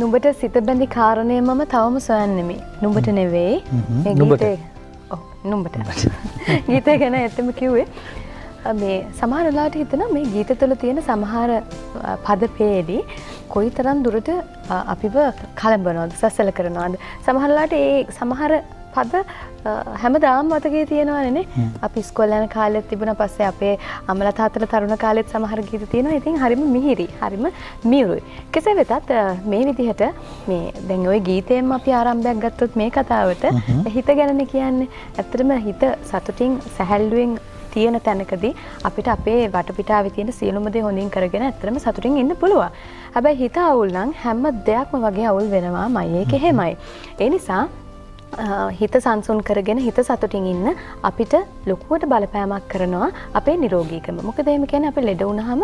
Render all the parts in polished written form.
නුඹට සිත බැඳි කාරණය මම තවම සොයන්නෙමි. නුඹට නෙවෙයි. මේ ගීතේ නුඹට. ගීතය ගැන ඇත්තම කිව්වේ මේ සමහර වෙලාවට හිතනවා මේ ගීත තුළ තියෙන සමහර පදපේදී කොයිතරම් දුරට අපිව කලඹනවද සසල කරනවද සමහර වෙලාවට ඒ සමහර පද හැමදාම මතකයේ තියෙනවනේ අපි ඉස්කෝලේ යන කාලෙත් තිබුණා පස්සේ අපේ අම්මලා තාත්තලා තරුණ කාලෙත් සමහර ගීත තියෙනවා ඉතින් හරිම මිහිරි හරිම මියුරුයි කෙසේ වෙතත් මේ විදිහට මේ දැන් ওই ගීතයෙන්ම අපි ආරම්භයක් ගත්තොත් මේ කතාවට හිත ගැනනේ කියන්නේ ඇත්තටම හිත සතුටින් සැහැල්ලුවෙන් තියෙන තැනකදී අපිට අපේ වටපිටාවේ තියෙන සියලුම දේ හොඳින් කරගෙන ඇත්තටම සතුටින් ඉන්න පුළුවන්. හැබැයි හිත අවුල් නම් හැම දෙයක්ම වගේ අවුල් වෙනවාමයි. ඒක එහෙමයි. ඒ නිසා හිත සංසුන් කරගෙන හිත සතුටින් ඉන්න අපිට ලොකුවට බලපෑමක් කරනවා අපේ නිරෝගීකම. මොකද එහෙම කියන්නේ අපි ලෙඩ වුණාම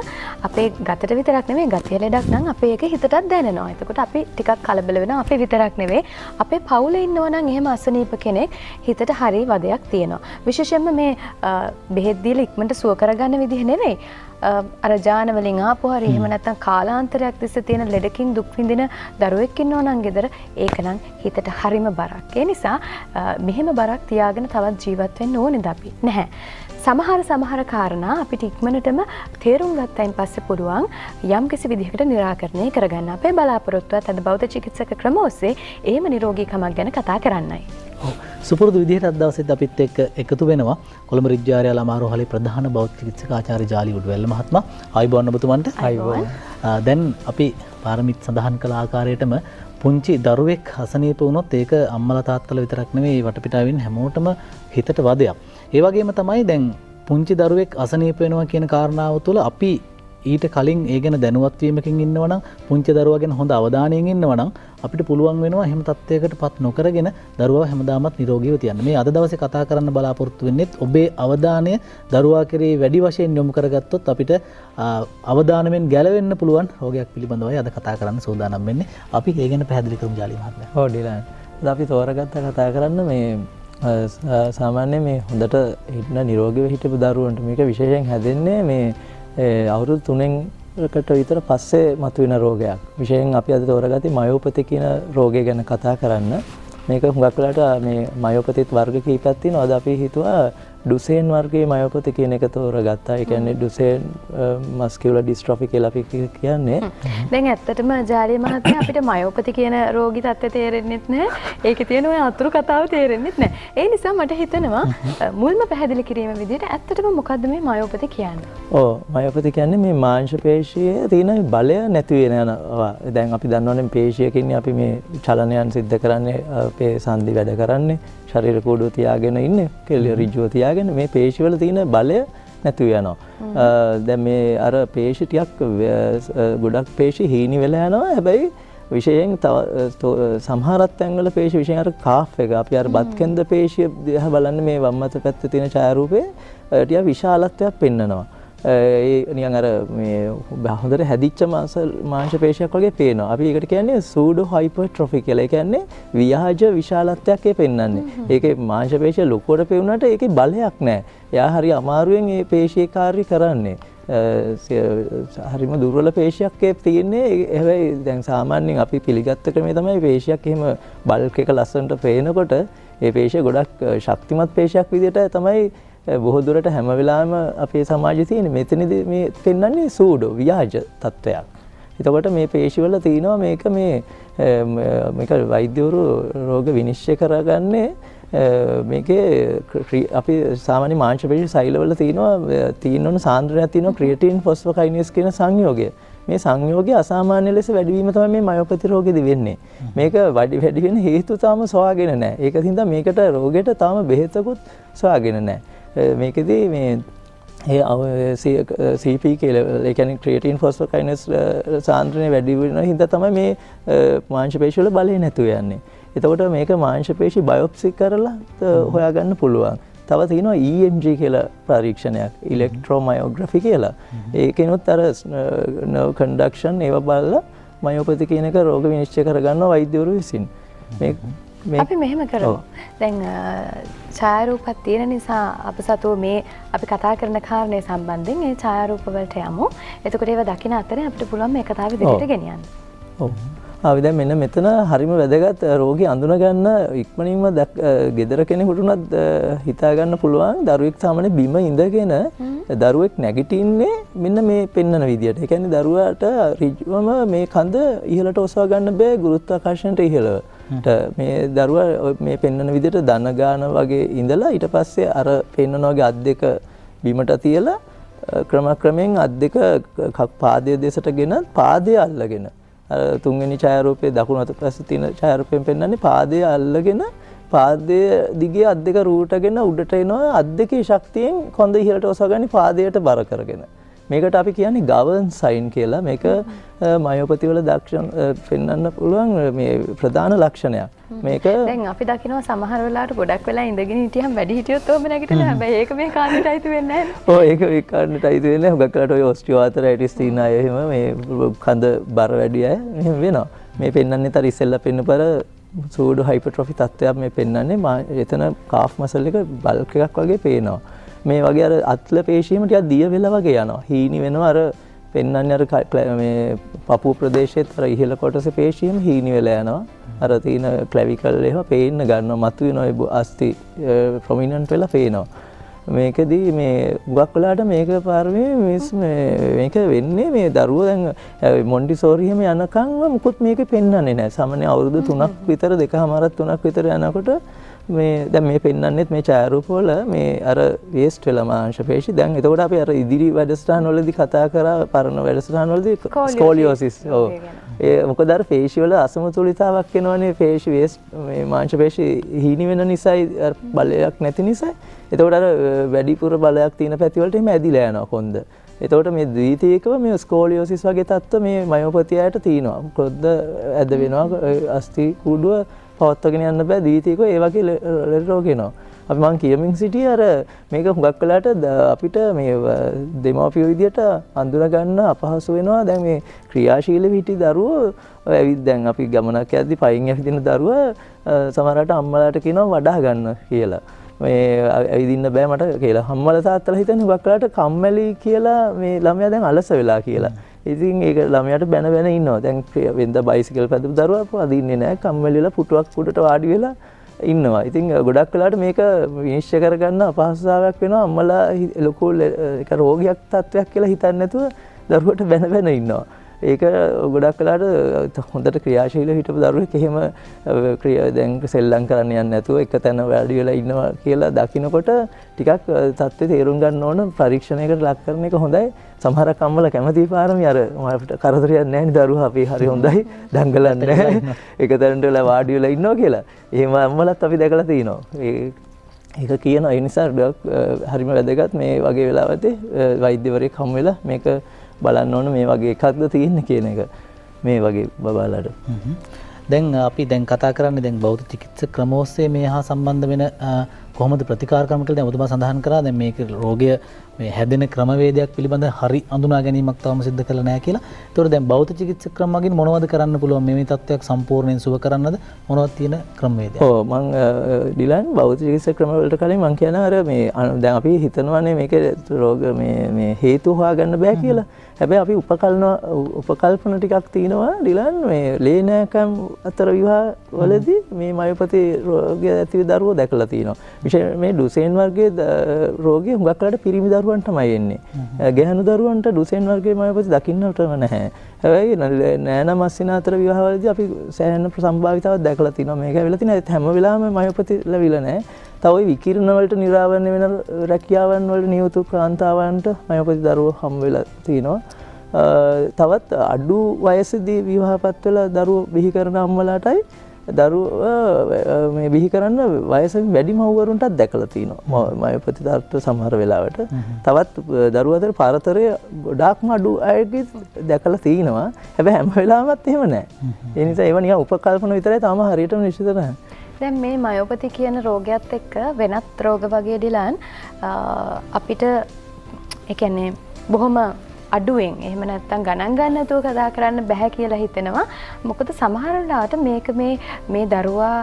අපේ ගතට විතරක් නෙමෙයි ගතිය ලෙඩක් නම් අපේ ඒක හිතටත් දැනෙනවා. එතකොට අපි ටිකක් කලබල වෙනවා. අපේ විතරක් නෙවෙයි අපේ පවුලේ ඉන්නවා නම් එහෙම අසනීප කෙනෙක් හිතට හරි වදයක් තියෙනවා. විශේෂයෙන්ම මේ බෙහෙත් දීලා ඉක්මනට සුව කරගන්න විදිහ නෙවෙයි. අර ජාන වලින් ආපු හරි එහෙම නැත්නම් කාලාන්තරයක් තිස්සේ තියෙන ලෙඩකින් දුක් විඳින දරුවෙක් ඉන්නවා නම් ගෙදර ඒක නම් හිතට හරිම බරක්. ඒ නිසා මෙහෙම බරක් තියාගෙන තවත් ජීවත් වෙන්න ඕනේද අපි? නැහැ. සමහර කාරණා අපිට ඉක්මනටම තේරුම් ගත්තයින් පස්සේ පුළුවන් යම්කිසි විදිහකට निराකරණය කරගන්න. අපේ බලාපොරොත්තුවත් අද බෞද්ධ චිකිත්සක ක්‍රම ඔස්සේ එහෙම නිරෝගීකමක් ගැන කතා කරන්නයි. සුපුරුදු විදිහට අද දවසේත් අපිත් එක්ක එකතු වෙනවා කොළඹ රිජ්ජාරියාල අමාරුහලේ ප්‍රධාන බෞද්ධ චිකිත්සක ආචාර්ය ජාලි උඩුවැල්ල මහත්මයා. ආයුබෝවන් ඔබතුමන්ට. ආයුබෝවන්. දැන් අපි පාරමිත සඳහන් කළ ආකාරයටම පුංචි දරුවෙක් අසනීප වුණොත් ඒක අම්මලා තාත්තලා විතරක් නෙවෙයි වටපිටාවින් හැමෝටම හිතට වදයක්. ඒ වගේම තමයි දැන් පුංචි දරුවෙක් අසනීප වෙනවා කියන කාරණාව තුළ අපි ඊට කලින් ඒ ගැන දැනුවත් වීමකින් ඉන්නවනම් පුංචි දරුවා ගැන හොඳ අවධානයෙන් ඉන්නවනම් අපිට පුළුවන් වෙනවා එහෙම තත්ත්වයකටපත් නොකරගෙන දරුවා හැමදාමත් නිරෝගීව තියන්න. මේ අද දවසේ කතා කරන්න බලාපොරොත්තු වෙන්නේ ඔබේ අවධානය දරුවා කෙරෙහි වැඩි වශයෙන් යොමු කරගත්තොත් අපිට අවධානයෙන් ගැලවෙන්න පුළුවන් රෝගයක් පිළිබඳවයි අද කතා කරන්න සූදානම් වෙන්නේ. අපි ඒ ගැන පැහැදිලි කරමු ජාලි මහත්මයා. ඔව් ඩිලන්. අද අපි තෝරගත්ත කතා කරන්න මේ සාමාන්‍ය මේ හොඳට හිටන නිරෝගීව හිටපු දරුවන්ට මේක විශේෂයෙන් හැදෙන්නේ මේ අවුරුදු 3කට විතර පස්සේ මතුවෙන රෝගයක්. විශේෂයෙන් අපි අද තෝරගත්තේ මයෝපති කියන රෝගය ගැන කතා කරන්න. මේක හුඟක් වෙලාට මේ මයෝපතිත් වර්ග කීපයක් තියෙනවා. අද අපි හිතුවා ඩුසේන් වර්ගයේ මයෝපති කියන එක තෝරගත්තා. ඒ කියන්නේ ඩුසේන් මස්කියුලර් ඩිස්ට්‍රොෆි කියලා අපි කියන්නේ. දැන් ඇත්තටම ජාලිය මහත්මයා අපිට මයෝපති කියන රෝගී තත්ත්වය තේරෙන්නෙත් නැහැ. ඒකේ තියෙන ඔය අතුරු කතාව තේරෙන්නෙත් නැහැ. ඒ නිසා මට හිතෙනවා මුල්ම පැහැදිලි කිරීම විදිහට ඇත්තටම මොකද්ද මේ මයෝපති කියන්නේ? ඔව් මයෝපති කියන්නේ මේ මාංශ පේශියේ තියෙන බලය නැති වෙන යනවා. දැන් අපි දන්නවනේ පේශියකින් අපි මේ චලනයන් සිද්ධ කරන්නේ අපේ සන්ධි වැඩ කරන්නේ ශරීර කෝඩුව තියාගෙන ඉන්නේ කෙලිය ඍජුව තියාගෙන මේ පේශිවල තියෙන බලය නැති වෙනවා. දැන් මේ අර පේශි ටිකක් ගොඩක් පේශි හීනි වෙලා යනවා. හැබැයි විශේෂයෙන් සමහරත් තැන්වල පේශි විශේෂයෙන් අර කාෆ් එක අපි අර බත් කෙන්ද පේශිය දිහා බලන්න මේ වම් අත පැත්තේ තියෙන ඡායාරූපේ ටිකක් විශාලත්වයක් පෙන්නනවා. ඒ නිකන් අර මේ හොඳට හැදිච්ච මාංශ පේශියක් වගේ පේනවා. අපි ඒකට කියන්නේ සූඩෝ හයිපර්ට්‍රොෆි කියලා. ඒ කියන්නේ ව්‍යාජ විශාලත්වයක් ඒ පෙන්වන්නේ. ඒකේ මාංශ පේශිය ලොකුවට පෙවුනට ඒකේ බලයක් නැහැ. එයා හරි අමාරුවෙන් මේ පේශියේ කාර්ය කරන්නේ. හරිම දුර්වල පේශියක් ඒ තියෙන්නේ. හැබැයි දැන් සාමාන්‍යයෙන් අපි පිළිගත්ත ක්‍රමය තමයි පේශියක් එහෙම බල්ක් එක ලස්සනට පේනකොට ඒ පේශිය ගොඩක් ශක්තිමත් පේශියක් විදිහට තමයි බොහෝ දුරට හැම වෙලාවෙම අපේ සමාජයේ තියෙන මෙතනදී මේ පෙන්වන්නේ සූඩෝ ව්‍යාජ තත්වයක්. එතකොට මේ පේශිවල තියෙනවා මේක වෛද්‍යවරු රෝග විනිශ්චය කරගන්නේ මේකේ අපි සාමාන්‍ය මාංශ පේශි සෛලවල තියෙන සාන්ද්‍රණයක් තියෙනවා ක්‍රියටින් ෆොස්ෆොකයිනේස් කියන සංයෝගය. මේ සංයෝගය අසාමාන්‍ය ලෙස වැඩිවීම තමයි මේ මයෝපති රෝගෙදි වෙන්නේ. මේක වැඩි වෙන හේතු තාම සොයාගෙන නැහැ. ඒක හින්දා මේකට රෝගයට තාම බෙහෙතකුත් සොයාගෙන නැහැ. මේකෙදී මේ CP කියලා ඒ කියන්නේ ක්‍රියටින් ෆොස්ෆොකයිනස් සාන්ද්‍රණය වැඩි වෙන හින්දා තමයි මේ මාංශ පේශි වල බලය නැතු යන්නේ. එතකොට මේක මාංශ පේශි බයොප්සි කරලා හොයාගන්න පුළුවන්. තව තියෙනවා EMG කියලා පරීක්ෂණයක් ඉලෙක්ට්‍රෝමයෝග්‍රැෆි කියලා. ඒකෙනුත් අර නර්ව් කන්ඩක්ෂන් ඒවා බලලා මයෝපති කියන එක රෝග විනිශ්චය කරගන්නවා වෛද්‍යවරු විසින්. අපි මෙහෙම කරමු. දැන් ඡායාරූපත් තියෙන නිසා අප සතුව මේ අපි කතා කරන කාරණේ සම්බන්ධයෙන් ඒ ඡායාරූප වලට යමු. එතකොට ඒවා දකින අතරේ අපිට පුළුවන් මේ කතාව ඉදිරියට ගෙනියන්න. ඔව්. දැන් මෙන්න මෙතන හරිම වැදගත් රෝගී අඳුන ගන්න ඉක්මනින්ම ගෙදර කෙනෙකුට උනත් හිතා ගන්න පුළුවන් දරුවෙක් සාමාන්‍ය බිම ඉඳගෙන දරුවෙක් නැගිටින්නේ මෙන්න මේ පෙන්නන විදියට. ඒ කියන්නේ දරුවාට ඍජුවම මේ කඳ ඉහළට ඔසවා ගන්න බෑ ගුරුත්වාකර්ෂණයට ඉහළට. මේ දරුවා මේ පෙන්නන විදියට දන ගාන වගේ ඉඳලා ඊට පස්සේ අර පෙන්නන වගේ අත් දෙක බිමට තියලා ක්‍රමක්‍රමයෙන් අත් දෙක පාදයේ දෙසට ගෙනත් පාදයේ අල්ලගෙන තුන්වෙනි ඡායාරූපයේ දකුණු අත පස්සේ තියෙන ඡායාරූපයෙන් පෙන්වන්නේ පාදයේ අල්ලගෙන පාදයේ දිගේ අත් දෙක රූටගෙන උඩට එනවා අත් දෙකේ ශක්තියෙන් කොන්ද ඉහළට ඔසවගන්නේ පාදයට බර කරගෙන. මේකට අපි කියන්නේ ගවන් සයින් කියලා. මේක මයෝපති වල දක්ෂණ පෙන්වන්න පුළුවන් මේ ප්‍රධාන ලක්ෂණයක්. මේක දැන් අපි දකිනවා සමහර වෙලාවට ගොඩක් වෙලා ඉඳගෙන හිටියම් වැඩි හිටියොත් ඕම නැගිටලා හැබැයි ඒක මේ කාණ්ඩයට අයිති වෙන්නේ නැහැ. ඔව් ඒක මේ කාණ්ඩයට අයිති වෙන්නේ නැහැ. හුඟක් වෙලාවට ඔය ඔස්ටියෝආතරයිටිස් තියෙන අය එහෙම මේ කඳ බර වැඩි අය එහෙම වෙනවා. මේ පෙන්වන්නේ තර ඉස්සෙල්ලා පෙන්නපර සූඩෝ හයිපර්ට්‍රොෆි තත්ත්වයක් මේ පෙන්වන්නේ එතන කාෆ් මසල් එක බල්ක් එකක් වගේ පේනවා. මේ වගේ අර අත්ල පේශීම ටිකක් දිය වෙලා වගේ යනවා. හීනි වෙනවා අර පෙන්වන්නේ අර මේ පපුව ප්‍රදේශයේ අර ඉහළ කොටසේ පේශීම හීනි වෙලා යනවා. අර තියෙන ක්ලැවිකල් ඒවා පේන්න ගන්නවා. මතුවෙන ඔය අස්ති ප්‍රොමිනන්ට් වෙලා පේනවා. මේකදී මේ හුඟක් වෙලාට මේක පාරමේ මේක වෙන්නේ මේ දරුවෝ දැන් මොන්ටිසෝරි එහෙම යනකම් මුකුත් මේක පෙන්වන්නේ නැහැ. සාමාන්‍ය අවුරුදු 3ක් විතර 2.5 3ක් විතර යනකොට මේ දැන් මේ පෙන්වන්නෙත් මේ ඡායාරූප වල මේ අර වේස්ට් වෙලා මාංශ පේශි දැන් එතකොට අපි අර ඉදිරි වැඩසටහන් වලදී කතා කරා පරණ වැඩසටහන් වලදී ස්කෝලියෝසිස් ඔව් ඒ මොකද අර පේශි වල අසමතුලිතාවක් එනවනේ පේශි වේස්ට් මේ මාංශ පේශි හීනි වෙන නිසායි බලයක් නැති නිසා එතකොට අර වැඩිපුර බලයක් තියෙන පැති වලට එහෙම ඇදිලා යනවා කොන්ද. එතකොට මේ ද්විතීයිකව මේ ස්කෝලියෝසිස් වගේ තත්ත්ව මේ මයෝපතියට තියෙනවා. කොද්ද ඇද වෙනවා අස්ථි කුඩුව පවත්වාගෙන යන්න බෑ ද්විතීයිකව ඒ වගේ ලෙඩ රෝග එනවා. අපි මම කියමින් සිටියේ අර මේක හුඟක් වෙලාට අපිට මේ දෙමව්පියෝ විදියට අඳුන ගන්න අපහසු වෙනවා. දැන් මේ ක්‍රියාශීලී හිටි දරුවෝ ඇවිත් දැන් අපි ගමනක් යද්දි පයින් ඇවිදින දරුවා සමහරවිට අම්මලාට කියනවා වඩා ගන්න කියලා. මේ ඇවිදින්න බෑ මට කියලා. අම්මලා තාත්තලා හිතන්නේ හුඟක් වෙලාට කම්මැලි කියලා මේ ළමයා දැන් අලස වෙලා කියලා. ඉතින් ඒක ළමයාට බැන බැන ඉන්නවා. දැන් වෙනද බයිසිකල් පැදපු දරුවා අදින්නේ නැහැ. කම්මැලි වෙලා පුටුවක් උඩට වාඩි වෙලා ඉන්නවා. ඉතින් ගොඩක් වෙලාවට මේක විනිශ්චය කරගන්න අපහසුතාවයක් වෙනවා. අම්මලා ලොකු ඒක රෝගයක් තත්වයක් කියලා හිතන්නේ නැතුව දරුවට බැන බැන ඉන්නවා. ඒක ගොඩක් වෙලාවට හොඳට ක්‍රියාශීලීව හිටපු දරුවෙක් එහෙම දැන් සෙල්ලම් කරන්න යන්නේ නැතුව එක තැන වැඩි වෙලා ඉන්නවා කියලා දකිනකොට ටිකක් තත්ත්වය තේරුම් ගන්න ඕන පරීක්ෂණයකට ලක් කරන එක හොඳයි. සමහරක් අම්මලා කැමති පාරමී අර අපිට කරදරයක් නැහැ නේ දරුවා අපි හරි හොඳයි දඟලන්නේ නැහැ. එක තැනට වෙලා වාඩි වෙලා ඉන්නවා කියලා. එහෙම අම්මලාත් අපි දැකලා තියෙනවා. ඒක කියන ඒ නිසා හරිම වැදගත් මේ වගේ වෙලාවදී වෛද්‍යවරයෙක් හමු වෙලා මේක බලන්න ඕන මේ වගේ එකක්ද තියෙන්නේ කියන එක මේ වගේ බබාලට. දැන් අපි දැන් කතා කරන්නේ දැන් බෞද්ධ චිකිත්සක ක්‍රම ඔස්සේ මේ හා සම්බන්ධ වෙන කොහොමද ප්‍රතිකාර ක්‍රම කියලා දැන් ඔබතුමා සඳහන් කරා. දැන් මේක රෝගය මේ හැදෙන ක්‍රමවේදයක් පිළිබඳ හරි අඳුනා ගැනීමක් තවම සිද්ධ කරලා නැහැ කියලා. ඒතකොට දැන් බෞද්ධ චිකිත්සක ක්‍රම වලින් මොනවද කරන්න පුළුවන් මේ තත්ත්වයක් සම්පූර්ණයෙන් සුව කරන්නද මොනවද තියෙන ක්‍රමවේදයක්? ඔව් මම ඩිලන් බෞද්ධ චිකිත්සක ක්‍රම වලට කලින් මම කියන අර මේ දැන් අපි හිතනවානේ මේක රෝග මේ හේතු හොයාගන්න බෑ කියලා. හැබැයි අපි උපකල්පන ටිකක් තියෙනවා ඩිලන් මේ ලේනෑකම් අතර විවාහ වලදී මේ මයෝපති රෝගය ඇති දරුවෝ දැකලා තියෙනවා. විශේෂයෙන් මේ ඩුසෙන් වර්ගයේ රෝගය හුඟක් වෙලාට පිරිමි දරුවන්ට තමයි එන්නේ. ගැහැණු දරුවන්ට ඩුසෙන් වර්ගයේ මයෝපති දකින්නටම නැහැ. හැබැයි නෑනා මස්සිනා අතර විවාහවලදී අපි සෑහෙන සම්භාවිතාවක් දැකලා තියෙනවා. මේක වෙලා තියෙන හැම වෙලාවෙම මයෝපති ලැබිලා නැහැ. තව ওই විකිරණ වලට නිරාවරණය වෙන රැකියාවන් වල නියුතු කාන්තාවන්ට මයෝපති දරුවෝ හම් වෙලා තිනවා. තවත් අඩු වයසේදී විවාහපත් වෙලා දරුවෝ බිහි කරන අම්මලාටයි දරුවෝ මේ බිහි කරන්න වයසින් වැඩි මව්වරුන්ටත් දැකලා තිනවා. මයෝපති දරුවෝ සමහර වෙලාවට තවත් දරුවෝ අතර පරතරය ගොඩාක්ම අඩු අයගේ දැකලා තිනවා. හැබැයි හැම වෙලාවෙමත් එහෙම නැහැ. ඒ නිසා ඒවා නිකන් උපකල්පන විතරයි තාම හරියටම නිශ්චිත නැහැ. දැන් මේ මයෝපති කියන රෝගයත් එක්ක වෙනත් රෝග වගේ ඩිලන් අපිට ඒ කියන්නේ බොහොම අඩුවෙන් එහෙම නැත්නම් ගණන් ගන්න නැතුව කතා කරන්න බෑ කියලා හිතෙනවා. මොකද සමහර වෙලාවට මේක මේ දරුවා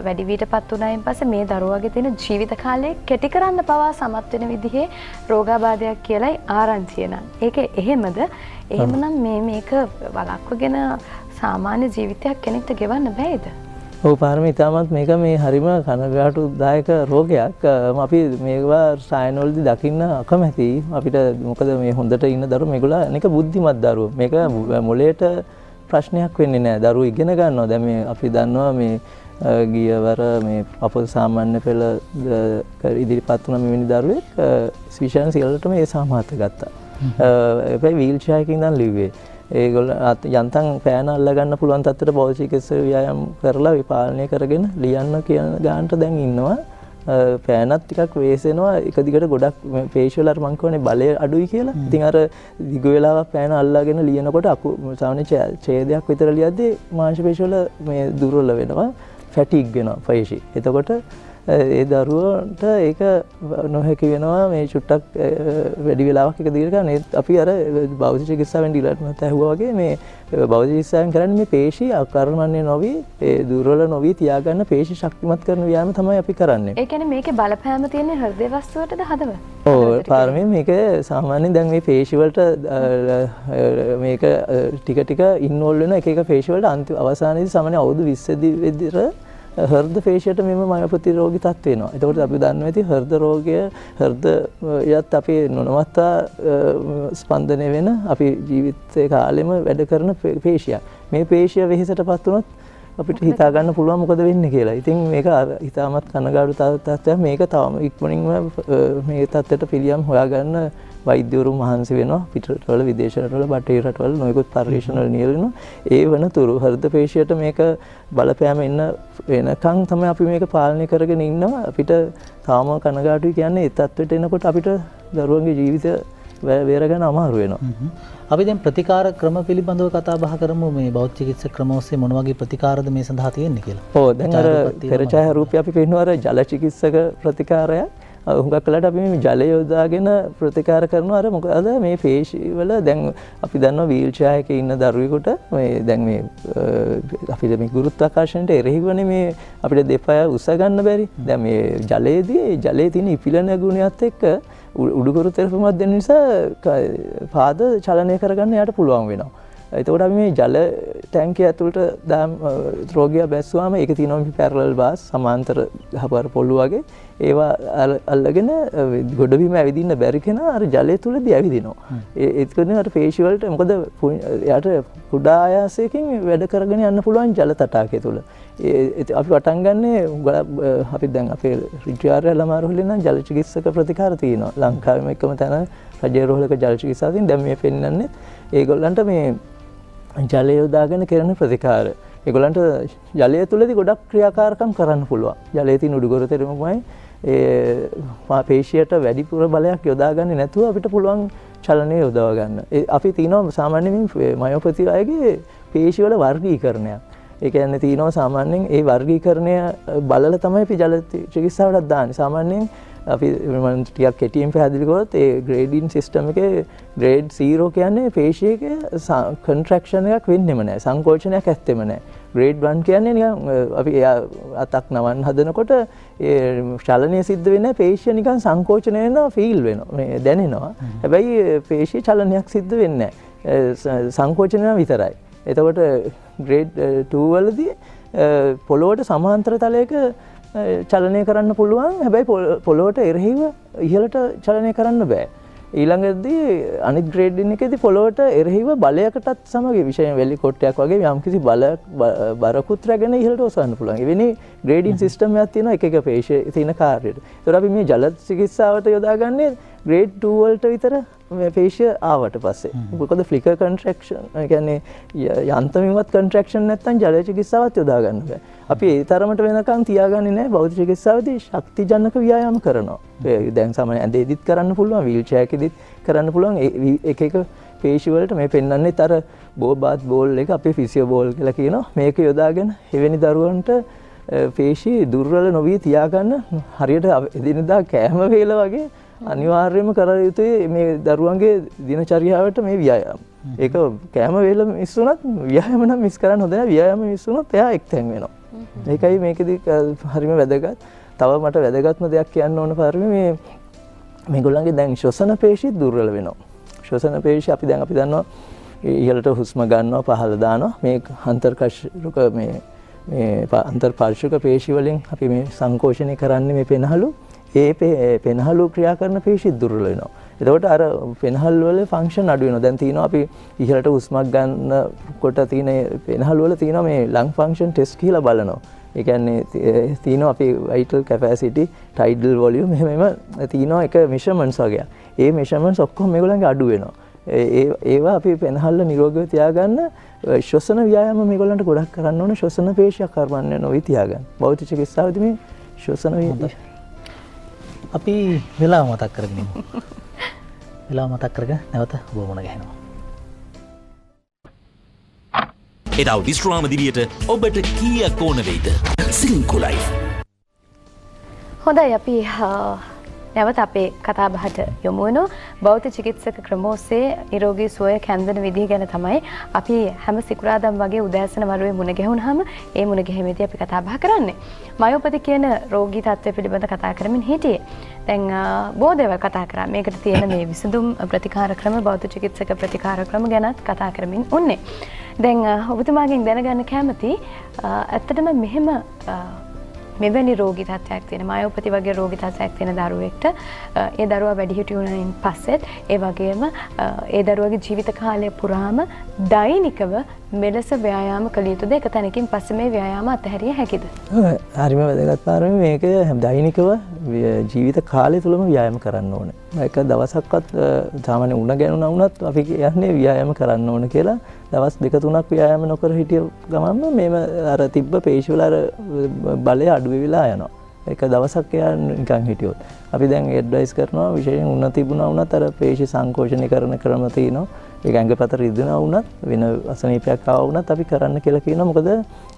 වැඩි වියටපත් වුණායින් පස්සේ මේ දරුවාගේ තියෙන ජීවිත කාලය කෙටි කරන්න පවා සමත් වෙන විදිහේ රෝගාබාධයක් කියලායි ආරංචිය නම්. ඒක එහෙමද? එහෙමනම් මේක වළක්වගෙන සාමාන්‍ය ජීවිතයක් කෙනෙක්ට ගෙවන්න බෑද? ඔව් පාරමී ඉතාමත් මේක මේ හරිම කනගාටුදායක රෝගයක්. අපි මේවා සායනවලදී දකින්න අකමැතියි. අපිට මොකද මේ හොඳට ඉන්න දරුවෝ මේගොල්ලෝ අනික බුද්ධිමත් දරුවෝ. මේක මොළයට ප්‍රශ්නයක් වෙන්නේ නැහැ. දරුවෝ ඉගෙන ගන්නවා. දැන් මේ අපි දන්නවා මේ ගියවර මේ අපේ සාමාන්‍ය පෙළ ඉදිරිපත් වුණ මෙවැනි දරුවෙක් ස්විෂන් සියල්ලටම ඒ සාමාර්ථ ගත්තා. හැබැයි වීල් චෙයාර් එකකින් ඉඳන් ලිව්වේ. ඒගොල්ලෝ යන්තම් පෑන අල්ලගන්න පුළුවන් තත්ත්වයට භෞතික චිකිත්සක ව්‍යායාම කරලා විපාලනය කරගෙන ලියන්න කියන ගානට දැන් ඉන්නවා. පෑනත් ටිකක් වෙසෙනවා එක දිගට ගොඩක් පේශිවල අර මං කියවනේ බලය අඩුයි කියලා. ඉතින් අර දිග වෙලාවක් පෑන අල්ලාගෙන ලියනකොට සාමාන්‍ය ඡේදයක් විතර ලියද්දී මාංශ පේශිවල මේ දුර්වල වෙනවා. ෆැටිග් වෙනවා පේශි. එතකොට ඒ දරුවන්ට ඒක නොහැකි වෙනවා මේ චුට්ටක් වැඩි වෙලාවක් එක දිගට ගන්න. අපි අර භෞතික චිකිත්සාවෙන් ඩිලර්ට්මත් ඇහුවා වගේ මේ භෞතික චිකිත්සාවෙන් කරන්නේ මේ පේශි අකර්මණ්‍ය නොවි ඒ දුර්වල නොවි තියාගන්න පේශි ශක්තිමත් කරන ව්‍යායාම තමයි අපි කරන්නේ. ඒ කියන්නේ මේකේ බලපෑම තියෙන්නේ හෘද වස්තුවටද හදවත? ඔව් පාරමී මේක සාමාන්‍යයෙන් දැන් මේ පේශි වලට මේක ටික ටික ඉන්වෝල්ව් වෙන එක එක පේශි වලට අන්තිම අවසානයේදී සාමාන්‍ය අවුරුදු 20 විතර හෘද පේශියට මෙම මයෝපති රෝගී තත්ත්ව වෙනවා. එතකොට අපි දන්නවා ඇති හෘද රෝගය හෘදයත් අපි නොනවත්තා ස්පන්දනය වෙන අපි ජීවිතේ කාලෙම වැඩ කරන පේශියක්. මේ පේශිය වෙහෙසටපත් වුණොත් අපිට හිතා ගන්න පුළුවන් මොකද වෙන්නේ කියලා. ඉතින් මේක හිතාමත් කනගාටු තත්ත්වයක්. මේක තවම ඉක්මනින්ම මේ තත්ත්වයට පිළියම් හොයාගන්න වෛද්‍යවරු මහන්සි වෙනවා. පිටරටවල විදේශ රටවල බටහිර රටවල නොයෙකුත් පරීක්ෂණ වල නියැලෙනවා. ඒ වනතුරු හෘද පේශියට මේක බලපෑම එන්න වෙනකන් තමයි අපි මේක පාලනය කරගෙන ඉන්නවා. අපිට තාම කනගාටුයි කියන්නේ ඒ තත්ත්වයට එනකොට අපිට දරුවන්ගේ ජීවිතය බේරගන්න අමාරු වෙනවා. අපි දැන් ප්‍රතිකාර ක්‍රම පිළිබඳව කතා බහ කරමු. මේ භෞතික චිකිත්සක ක්‍රම ඔස්සේ මොන වගේ ප්‍රතිකාරද මේ සඳහා තියෙන්නේ කියලා. ඔව් දැන් අර පෙර ඡායා රූපය අපි පෙන්වන අර ජල චිකිත්සක ප්‍රතිකාරයක් හුඟක් වෙලාවට අපි මේ ජලය යොදාගෙන ප්‍රතිකාර කරනවා. අර මොකද මේ පේශි වල දැන් අපි දන්නවා වීල් චෙයාර් එකේ ඉන්න දරුවෙකුට මේ දැන් මේ අපිට මේ ගුරුත්වාකර්ෂණයට එරෙහිවනේ මේ අපිට දෙපය උස ගන්න බැරි. දැන් මේ ජලයේදී ජලයේ තියෙන ඉපිලන ගුණයත් එක්ක උඩුකරු තෙරපුමක් දෙන්න නිසා පාද චලනය කරගන්න යාට පුළුවන් වෙනවා. එතකොට අපි මේ ජල ටැංකිය ඇතුළට රෝගියා බැස්සුවාම ඒක තියෙනවා පැරලල් බාස් සමාන්තර ගහපාර පොළු වගේ ඒවා අල්ලගෙන ගොඩබිම ඇවිදින්න බැරි කෙනා අර ජලය තුලදී ඇවිදිනවා. ඒක කියන්නේ අර පේශි වලට මොකද යාට කුඩා ආයාසයකින් වැඩ කරගෙන යන්න පුළුවන් ජල තටාකය තුල. අපි පටන් ගන්නේ අපි දැන් අපේ රිජ්‍යාරය ළමාරුහුලේ නම් ජල චිකිත්සක ප්‍රතිකාර තියෙනවා. ලංකාවේම එකම තැන රජයේ රෝහලක ජල චිකිත්සාවෙන් දැන් මේ පෙන්වන්නේ ඒගොල්ලන්ට මේ ජලය යොදාගෙන කරන ප්‍රතිකාර. ඒගොල්ලන්ට ජලය තුලදී ගොඩක් ක්‍රියාකාරකම් කරන්න පුළුවන්. ජලයේ තියෙන උඩුගොර තෙරමයි පේශියට වැඩිපුර බලයක් යොදාගන්නේ නැතුව අපිට පුළුවන් චලනය යොදව ගන්න. අපි තියෙනවා සාමාන්‍යයෙන් මයෝපති අයගේ පේශි වල වර්ගීකරණයක්. ඒ කියන්නේ තියෙනවා සාමාන්‍යයෙන් ඒ වර්ගීකරණය බලලා තමයි අපි ජල චිකිත්සාවටත් දාන්නේ. සාමාන්‍යයෙන් අපි මම ටිකක් කෙටියෙන් පැහැදිලි කරොත් ඒ ග්‍රේඩින් සිස්ටම් එකේ ග්‍රේඩ් 0 කියන්නේ පේශියක කන්ට්‍රැක්ෂන් එකක් වෙන්නෙම නැහැ. සංකෝචනයක් ඇත්තෙම නැහැ. ග්‍රේඩ් 1 කියන්නේ නිකන් අපි අතක් නවන්න හදනකොට ඒ චලනය සිද්ධ වෙන්නේ පේශිය නිකන් සංකෝචනය වෙනවා ෆීල් වෙනවා. මේ දැනෙනවා. හැබැයි පේශිය චලනයක් සිද්ධ වෙන්නේ නැහැ. සංකෝචනය විතරයි. එතකොට ග්‍රේඩ් 2 වලදී පොළොවට සමාන්තර තලයක චලනය කරන්න පුළුවන්. හැබැයි පොළොවට එරෙහිව ඉහළට චලනය කරන්න බෑ. ඊළඟදී අනිත් ග්‍රේඩින් එකේදී පොළොවට එරෙහිව බලයකටත් සමග විශේෂයෙන් වෙලි කොටයක් වගේ යම්කිසි බරකුත් රැගෙන ඉහළට ඔසවන්න පුළුවන්. එවැනි ග්‍රේඩින් සිස්ටම් එකක් තියෙනවා එක එක පේශියේ තියෙන කාර්යයට. ඒතර අපි මේ ජල චිකිත්සාවට යොදාගන්නේ ග්‍රේඩ් 2 වලට විතර මේ පේශිය ආවට පස්සේ. මොකද ෆ්ලිකර් කන්ට්‍රැක්ෂන් කියන්නේ යන්තමින්වත් කන්ට්‍රැක්ෂන් නැත්නම් ජල චිකිත්සාවත් යොදා ගන්න බෑ. අපි ඒ තරමට වෙනකන් තියාගන්නේ නැහැ. භෞතික චිකිත්සාවේදී ශක්තිජනක ව්‍යායාම කරනවා. දැන් සාමාන්‍ය ඇඳේදිත් කරන්න පුළුවන්, වීල් චෙයාර් එකෙදිත් කරන්න පුළුවන්. එක එක පේශි වලට මේ පෙන්වන්නේ අර බෝබාත් බෝල් එක අපි ෆිසියෝ බෝල් කියලා කියනවා. මේක යොදාගෙන එවැනි දරුවන්ට පේශි දුර්වල නොවී තියාගන්න හරියට එදිනදා කෑම වේල වගේ අනිවාර්යයෙන්ම කර යුතුයි මේ දරුවන්ගේ දිනචරියාවට මේ ව්‍යායාම. ඒක කෑම වේල මිස් වුණත් ව්‍යායාම නම් මිස් කරන්න හොඳ නැහැ. ව්‍යායාම මිස් වුණොත් එයා එක්තැන් වෙනවා. ඒකයි මේකෙදි හරිම වැදගත්. තව මට වැදගත්ම දෙයක් කියන්න ඕන පාරමී මේගොල්ලන්ගේ දැන් ශ්වසන පේශි දුර්වල වෙනවා. ශ්වසන පේශි අපි දන්නවා ඉහළට හුස්ම ගන්නවා පහළ දානවා මේ අන්තර්කශරුක මේ අන්තර්පාර්ශ්වික පේශි වලින් අපි මේ සංකෝචනය කරන්නේ මේ පෙනහළු පෙනහළු ක්‍රියා කරන පේශි දුර්වල වෙනවා. එතකොට අර පෙනහල් වල ෆන්ක්ෂන් අඩු වෙනවා. දැන් තියෙනවා අපි ඉහළට හුස්මක් ගන්නකොට තියෙන පෙනහල් වල තියෙනවා මේ ලං ෆන්ක්ෂන් ටෙස්ට් කියලා බලනවා. ඒ කියන්නේ තියෙනවා අපි වයිටල් කැපැසිටි, ටයිඩල් වොලියුම් එහෙම තියෙනවා එක මෙෂර්මන්ට්ස් වගේ. ඒ මෙෂර්මන්ට්ස් ඔක්කොම මේගොල්ලන්ගේ අඩු වෙනවා. ඒවා අපි පෙනහල්ල නිරෝගීව තියාගන්න ශ්වසන ව්‍යායාම මේගොල්ලන්ට ගොඩක් කරන්න ඕනේ. ශ්වසන පේශියක් කර්මන්නේ නොවි තියාගන්න. භෞතික චිකිත්සාවේදී මේ ශ්වසන අපි වෙලාව මතක් කරගෙන ඉමු. වෙලාව මතක් කරගෙන නැවත ඔබ මුණ ගැහෙනවා. එදා විශ්‍රාම දිවියට ඔබට කීයක් ඕන වෙයිද? සිලින්කෝ ලයිෆ්. හොඳයි අපි නැවත අපේ කතා බහට යොමු වෙනවා. භෞතික චිකිත්සක ක්‍රම ඔස්සේ නිරෝගී සුවය කැඳවන විදිහ ගැන තමයි අපි හැම සිකුරාදාම වගේ උදෑසන වරුවේ මුණ ගැහුනහම ඒ මුණ ගැහිමේදී අපි කතා බහ කරන්නේ. මයෝපති කියන රෝගී තත්ත්වය පිළිබඳ කතා කරමින් හිටියේ. දැන් බොහෝ දේවල් කතා කරා. මේකට තියෙන මේ විසඳුම් ප්‍රතිකාර ක්‍රම භෞතික චිකිත්සක ප්‍රතිකාර ක්‍රම ගැනත් කතා කරමින් උන්නේ. දැන් ඔබතුමාගෙන් දැනගන්න කැමති ඇත්තටම මෙහෙම මෙවැනි රෝගී තත්ත්වයක් තියෙන මයෝපති වගේ රෝගී තත්ත්වයක් තියෙන දරුවෙක්ට ඒ දරුවා වැඩිහිටි වුණායින් පස්සෙත් ඒ වගේම ඒ දරුවගේ ජීවිත කාලය පුරාම දෛනිකව මෙලෙස ව්‍යායාම කළ යුතුද? එක තැනකින් පස්සේ මේ ව්‍යායාම අතහැරිය හැකිද? හරිම වැදගත් පාරමී මේක දෛනිකව ජීවිත කාලය තුලම ව්‍යායාම කරන්න ඕනේ. එක දවසක්වත් සාමාන්‍ය උණ ගැනුණා වුණත් අපි කියන්නේ ව්‍යායාම කරන්න ඕන කියලා. දවස් 2-3ක් ව්‍යායාම නොකර හිටිය ගමන්ම මේව අර තිබ්බ පේශි වල අර බලය අඩු වෙලා යනවා. එක දවසක් එයා නිකන් හිටියොත්. අපි දැන් ඇඩ්වයිස් කරනවා විශේෂයෙන් උණ තිබුණා වුණත් අර පේශි සංකෝචනීකරණ ක්‍රම තියෙනවා. ඒක ඇඟපත රිදෙනවා වුණත් වෙන අසනීපයක් ආවා වුණත් අපි කරන්න කියලා කියනවා. මොකද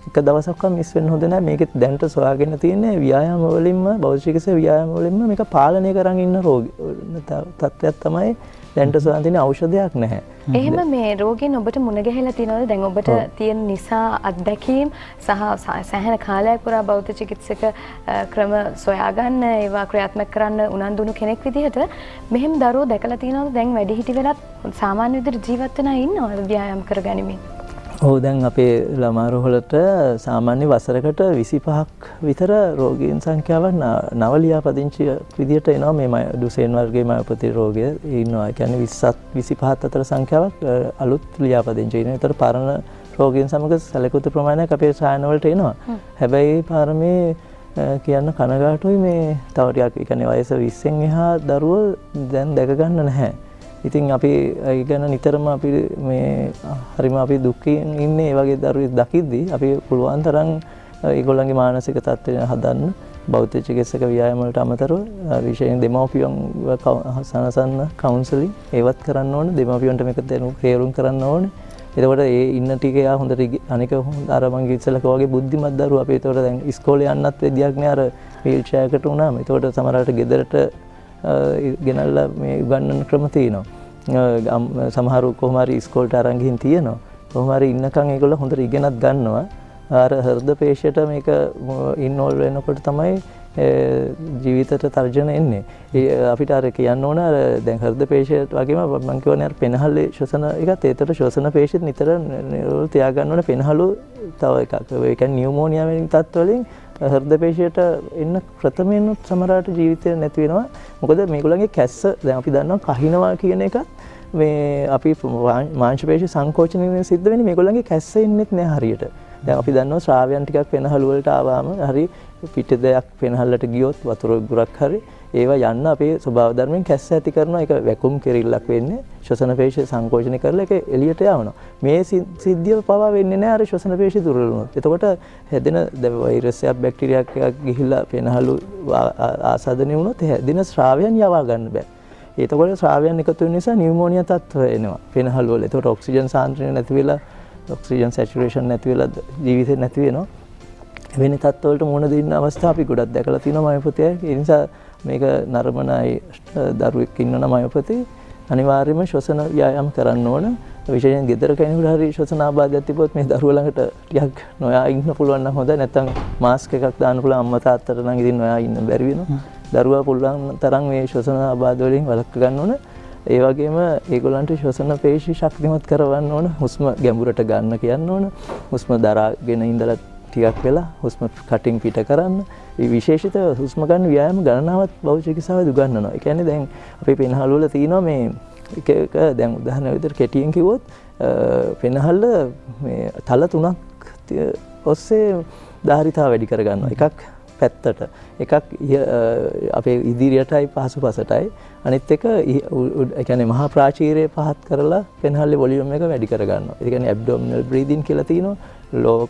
එක දවසක්වත් මිස් වෙන්න හොඳ නැහැ. මේකෙත් දැනට සොයාගෙන තියෙන්නේ ව්‍යායාම වලින්ම භෞතික චිකිත්සා ව්‍යායාම වලින්ම මේක පාලනය කරන් ඉන්න රෝගී තත්ත්වයක් තමයි දැනට සොයන් තියෙන ඖෂධයක් නැහැ. එහෙම මේ රෝගීන් ඔබට මුණ ගැහිලා තියෙනවද? දැන් ඔබට තියෙන නිසා අත්දැකීම් සහ සෑහෙන කාලයක් පුරා භෞතික චිකිත්සක ක්‍රම සොයාගන්න ඒවා ක්‍රියාත්මක කරන්න උනන්දු වුණු කෙනෙක් විදිහට මෙහෙම දරුවෝ දැකලා තියෙනවද? දැන් වැඩිහිටි වෙලත් සාමාන්‍ය විදිහට ජීවත් වෙනා ඉන්නවද ව්‍යායාම කරගනිමින්? ඔව් දැන් අපේ ළමා රෝහලට සාමාන්‍ය වසරකට 25ක් විතර රෝගීන් සංඛ්‍යාවක් නව ලියාපදිංචි විදිහට එනවා. මේ ඩුසෙන් වර්ගයේ මයෝපති රෝගය ඉන්නවා. ඒ කියන්නේ 20ත් 25ත් අතර සංඛ්‍යාවක් අලුත් ලියාපදිංචි ඉන්නවා. ඒතර පරණ රෝගීන් සමග සැලකුතු ප්‍රමාණයක් අපේ සායන වලට එනවා. හැබැයි පාරමේ කියන්න කනගාටුයි මේ තව ටිකක් ඒ කියන්නේ වයස 20න් එහා දරුවෝ දැන් දැක ගන්න නැහැ. ඉතින් අපි ඒ ගැන නිතරම අපි මේ හරිම අපි දුකින් ඉන්නේ ඒ වගේ දරුවෙක් දකිද්දී අපි පුළුවන් තරම් ඒගොල්ලන්ගේ මානසික තත්ත්වය හදන්න භෞතික චිකිත්සක ව්‍යායාම වලට අමතරව විශේෂයෙන් දෙමව්පියන් සනසන්න කවුන්සලින් ඒවත් කරන්න ඕනේ. දෙමව්පියන්ට මේක තේරුම් කරන්න ඕනේ. එතකොට ඒ ඉන්න ටික යා හොඳට අනික අර මං ඉස්සෙල්ලා වගේ බුද්ධිමත් දරුවෝ අපි එතකොට දැන් ඉස්කෝලේ යන්නත් වෙදියක් නෑ අර වීල් චෙයාර් එකට උනාම. එතකොට සමහරවිට ගෙදරට ගෙනල්ලා මේ උගන්වන ක්‍රම තියෙනවා. සමහරු කොහොම හරි ඉස්කෝලේට අරන් ගිහින් තියෙනවා. කොහොම හරි ඉන්නකන් ඒගොල්ලෝ හොඳට ඉගෙනත් ගන්නවා. අර හෘද පේශයට මේක ඉන්වෝල්ව් වෙනකොට තමයි ජීවිතයට තර්ජන එන්නේ. අපිට අර කියන්න ඕන අර දැන් හෘද පේශයට වගේම මම කියවනේ අර පෙනහල්ලේ ශ්වසන එකත් ඒතර ශ්වසන පේශිත නිතර තියාගන්න ඕන. පෙනහළු තව එකක්. ඒ කියන්නේ නියුමෝනියා වෙන තත්ත්වවලින් හෘද පේශයට එන්න ප්‍රථමයෙන්ම සමහරවිට ජීවිතය නැති වෙනවා. මොකද මේගොල්ලන්ගේ කැස්ස දැන් අපි දන්නවා කහිනවා කියන එකත් මේ අපි මාංශ පේශි සංකෝචනයෙන් සිද්ධ වෙන්නේ මේගොල්ලන්ගේ කැස්ස ඉන්නෙත් නෑ හරියට. දැන් අපි දන්නවා ශ්‍රාවයන් ටිකක් පෙනහළු වලට ආවම හරි පිට දෙයක් පෙනහල්ලට ගියොත් වතුර ගුරක් හරි ඒවා යන්න අපේ ස්වභාව ධර්මයෙන් කැස්ස ඇති කරනවා. ඒක වැකුම් කිරිල්ලක් වෙන්නේ ශ්වසන පේශි සංකෝචනය කරලා ඒක එළියට යවනවා. මේ සිද්ධිය පවා වෙන්නේ නැහැ අර ශ්වසන පේශි දුර්වල වුණොත්. එතකොට හැදෙන වෛරස් එකක් බැක්ටීරියාවක් එකක් ගිහිල්ලා පෙනහළු ආසාදනය වුණොත් හැදෙන ශ්‍රාවයන් යවා ගන්න බෑ. එතකොට ශ්‍රාවයන් එකතු වෙන නිසා නියුමෝනියා තත්ත්ව එනවා පෙනහළු වල. එතකොට ඔක්සිජන් සාන්ද්‍රණය නැති වෙලා ඔක්සිජන් සැචුරේෂන් නැති වෙලා ජීවිතේ නැති වෙනවා. වෙන තත්ත්වවලට මුහුණ දෙන්න අවස්ථා අපි ගොඩක් දැකලා තියෙනවා මයෝපතිය. ඒ නිසා මේක නරඹනයි දරුවෙක් ඉන්නවනම් මයෝපති අනිවාර්යයෙන්ම ශ්වසන ව්‍යායාම කරන්න ඕන. විශේෂයෙන් ගෙදර කෙනෙකුට හරි ශ්වසන ආබාධයක් තිබ්බොත් මේ දරුවා ළඟට ටිකක් නොයා ඉන්න පුළුවන් නම් හොඳයි. නැත්නම් මාස්ක් එකක් දාන්න පුළුවන් අම්මා තාත්තට නම් ඉතින් නොයා ඉන්න බැරි වෙනවා. දරුවා පුළුවන් තරම් මේ ශ්වසන ආබාධ වලින් වළක්ව ගන්න ඕන. ඒ වගේම ඒගොල්ලන්ට ශ්වසන පේශි ශක්තිමත් කරවන්න ඕන, හුස්ම ගැඹුරට ගන්න කියන්න ඕන, හුස්ම දරාගෙන ඉඳලා ටිකක් වෙලා හුස්ම කටින් පිට කරන්න. මේ විශේෂිත හුස්ම ගන්න ව්‍යායාම ගණනාවක් බහුල චිකිත්සාවේ උගන්වනවා. ඒ කියන්නේ දැන් අපේ පෙනහල් වල තියෙනවා මේ එක දැන් උදාහරණ විදිහට කෙටියෙන් කිව්වොත් පෙනහල්ල මේ තල 3ක් ඔස්සේ ධාරිතාව වැඩි කරගන්නවා. එකක් පැත්තට, එකක් අපේ ඉදිරියටයි පහසුපසටයි, අනිත් එක ඒ කියන්නේ මහා ප්‍රාචීරය පහත් කරලා පෙනහල්ලේ වොලියුම් එක වැඩි කරගන්නවා. ඒ කියන්නේ ඇබ්ඩොමිනල් බ්‍රීදින් කියලා තියෙනවා. low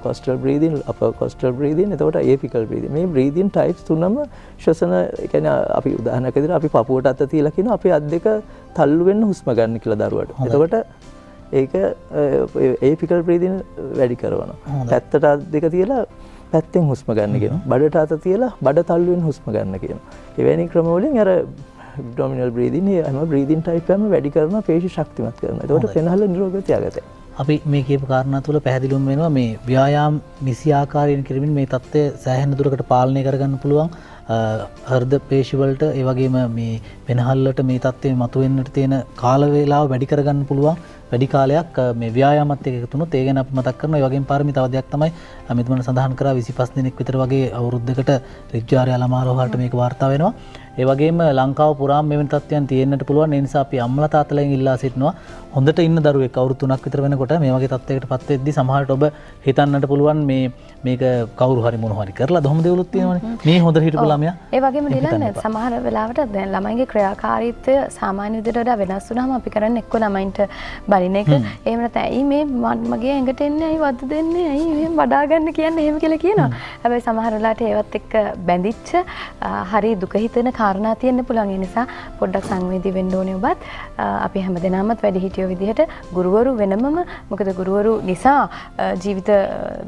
coastal breathing, upper coastal breathing, එතකොට apical breathing. මේ breathing types තුනම ශ්වසන, ඒ කියන්නේ අපි උදාහරණයක් විදිහට අපි පපුවට අත තියලා කියනවා අපි අත් දෙක තල්ලු වෙන්න හුස්ම ගන්න කියලා දරුවට. එතකොට ඒක apical breathing වැඩි කරනවා. පැත්තට අත් දෙක තියලා පැත්තෙන් හුස්ම ගන්න කියනවා. බඩට අත තියලා බඩ තල්ලු වෙන්න හුස්ම ගන්න කියනවා. එවැනි ක්‍රම වලින් අර abdominal breathing හැම breathing type එකම වැඩි කරනවා, පේශි ශක්තිමත් කරනවා. එතකොට පෙනහල නිරෝගී තියාගතයි. අපි මේ කියපු කාරණා තුළ පැහැදිලිවම වෙනවා මේ ව්‍යායාම නිසි ආකාරයෙන් කිරීමෙන් මේ தත්ත්වය සෑහෙන දුරකට පාලනය කරගන්න පුළුවන්. හෘද පේශි වලට ඒ වගේම මේ වෙනහල්ලට මේ தත්ත්වය මතුවෙන්නට තියෙන කාල වේලාව වැඩි කරගන්න පුළුවන්. වැඩි කාලයක් මේ ව්‍යායාමත් එක්ක එකතු වුණොත් ඒ ගැන අපි මතක් කරනවා. ඒ වගේම පාරමී තව දෙයක් තමයි මෙතුමන් සඳහන් කරා 25 දිනක් විතර වගේ අවුරුද්දකට රිජ්ජාරය ළමාරෝහලට මේක වාර්තා වෙනවා. ඒ වගේම ලංකාව පුරාම මෙවැනි තත්ත්වයන් තියෙන්නට පුළුවන්. ඒ නිසා අපි අම්මලා තාත්තලාගෙන් ඉල්ලා සිටිනවා හොඳට ඉන්න දරුවෙක් අවුරුදු 3ක් විතර වෙනකොට මේ වගේ තත්ත්වයකට පත් වෙද්දී සමහරට ඔබ හිතන්නට පුළුවන් මේක කවුරු හරි මොන හරි කරලා දොහම දෙවලුත් තියෙනවනේ. මේ හොඳට හිටපු ළමයා. ඒ වගේම ඩිලන් සමහර වෙලාවට දැන් ළමයිගේ ක්‍රියාකාරීත්වය සාමාන්‍ය විදිහට වඩා වෙනස් වුණාම අපි කරන්නේ එක්ක ළමයින්ට බලින එක. එහෙම නැත්නම් ඇයි මේ මගේ ඇඟට එන්නේ, ඇයි වද දෙන්නේ, ඇයි මෙහෙම වඩා ගන්න කියන්නේ එහෙම කියලා කියනවා. හැබැයි සමහර වෙලාවට ඒවත් එක්ක බැඳිච්ච හරි දුක හිතෙන කාරණා තියෙන්න පුළුවන්. ඒ නිසා පොඩ්ඩක් සංවේදී වෙන්න ඕනේ ඔබත්. අපි හැමදෙනාමත් වැඩි හිටියෝ විදිහට ගුරුවරු වෙනමම, මොකද ගුරුවරු නිසා ජීවිත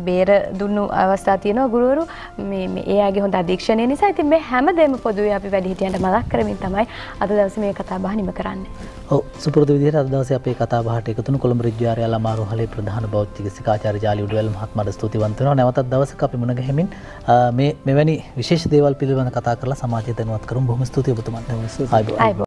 බේර දුන්නු අවස්ථා තියෙනවා. ගුරුවරු මේ ඒ ආගේ හොඳ අධීක්ෂණය නිසා. ඉතින් මේ හැමදේම පොදුවේ අපි වැඩි හිටියන්ට මතක් කරමින් තමයි අද දවසේ මේ කතා බහ නිම කරන්නේ. ඔව්, සුපුරුදු විදිහට අද දවසේ අපේ කතා බහට එකතු වුණු කොළඹ රිජ්ජාරය ළමාරෝහලේ ප්‍රධාන බෞද්ධ චිකිත්සකාචාර්ය ජාලි උඩුවැල් මහත්මයාට ස්තුතිවන්ත වෙනවා. නැවතත් දවසක අපි මුණ ගැහෙමින් මෙවැනි විශේෂ දේවල් පිළිබඳව කතා කරලා සමාජය දැනුවත් කරමු. බොහොම ස්තුතියි ඔබතුමාට.